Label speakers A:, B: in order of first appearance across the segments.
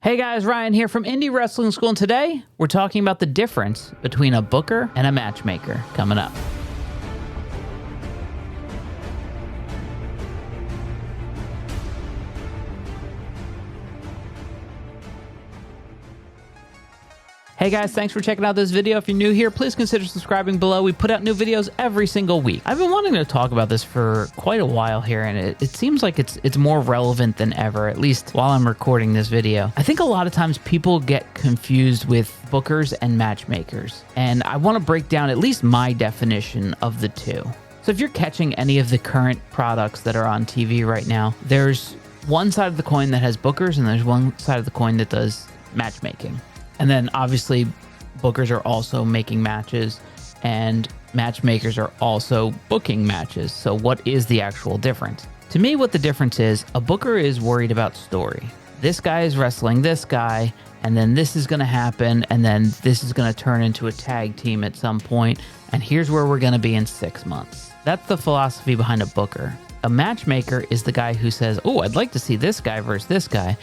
A: Hey guys, Ryan here from Indy Wrestling School, and today we're talking about the difference between a booker and a matchmaker coming up. Hey guys, thanks for checking out this video. If you're new here, please consider subscribing below. We put out new videos every single week. I've been wanting to talk about this for quite a while here, and it seems like it's more relevant than ever, at least while I'm recording this video. I think a lot of times people get confused with bookers and matchmakers, and I want to break down at least my definition of the two. So if you're catching any of the current products that are on TV right now, there's one side of the coin that has bookers, and there's one side of the coin that does matchmaking. And then obviously bookers are also making matches and matchmakers are also booking matches. So what is the actual difference? To me, what the difference is, a booker is worried about story. This guy is wrestling this guy, and then this is going to happen, and then this is going to turn into a tag team at some point, and here's where we're going to be in 6 months. That's the philosophy behind a booker. A matchmaker is the guy who says, oh, I'd like to see this guy versus this guy.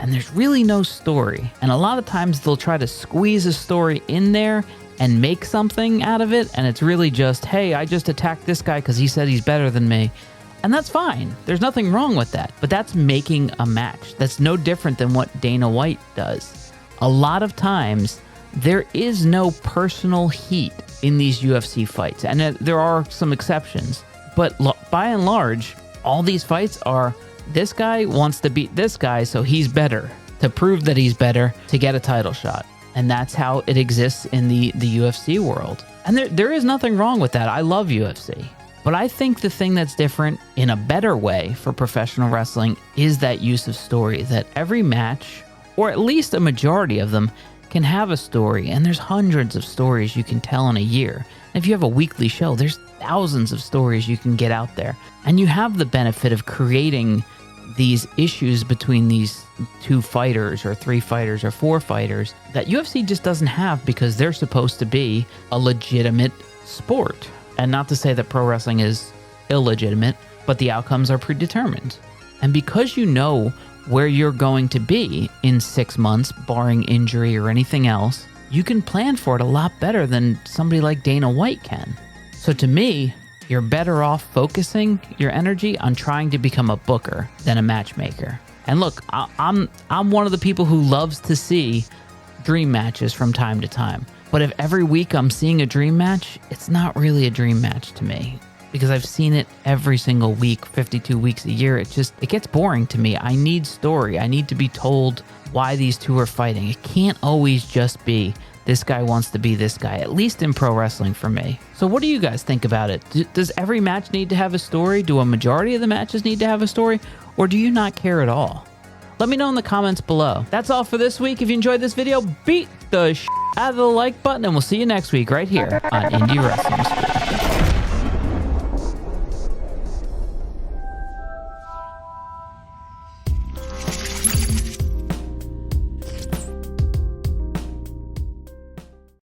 A: And there's really no story. And a lot of times they'll try to squeeze a story in there and make something out of it. And it's really just, hey, I just attacked this guy because he said he's better than me. And that's fine. There's nothing wrong with that. But that's making a match. That's no different than what Dana White does. A lot of times there is no personal heat in these UFC fights. And there are some exceptions. But by and large, all these fights are, this guy wants to beat this guy, so he's better, to prove that he's better, to get a title shot. And that's how it exists in the UFC world. And there is nothing wrong with that. I love UFC. But I think the thing that's different in a better way for professional wrestling is that use of story, that every match, or at least a majority of them, can have a story. And there's hundreds of stories you can tell in a year. And if you have a weekly show, there's thousands of stories you can get out there. And you have the benefit of creating these issues between these two fighters or three fighters or four fighters that UFC just doesn't have, because they're supposed to be a legitimate sport. And not to say that pro wrestling is illegitimate, but the outcomes are predetermined. And because you know where you're going to be in 6 months, barring injury or anything else, you can plan for it a lot better than somebody like Dana White can. So to me, you're better off focusing your energy on trying to become a booker than a matchmaker. And look, I'm one of the people who loves to see dream matches from time to time. But if every week I'm seeing a dream match, it's not really a dream match to me, because I've seen it every single week, 52 weeks a year. It gets boring to me. I need story. I need to be told why these two are fighting. It can't always just be this guy wants to be this guy, at least in pro wrestling for me. So what do you guys think about it? Does every match need to have a story? Do a majority of the matches need to have a story? Or do you not care at all? Let me know in the comments below. That's all for this week. If you enjoyed this video, beat the out of the like button, and we'll see you next week right here on Indy Wrestling School.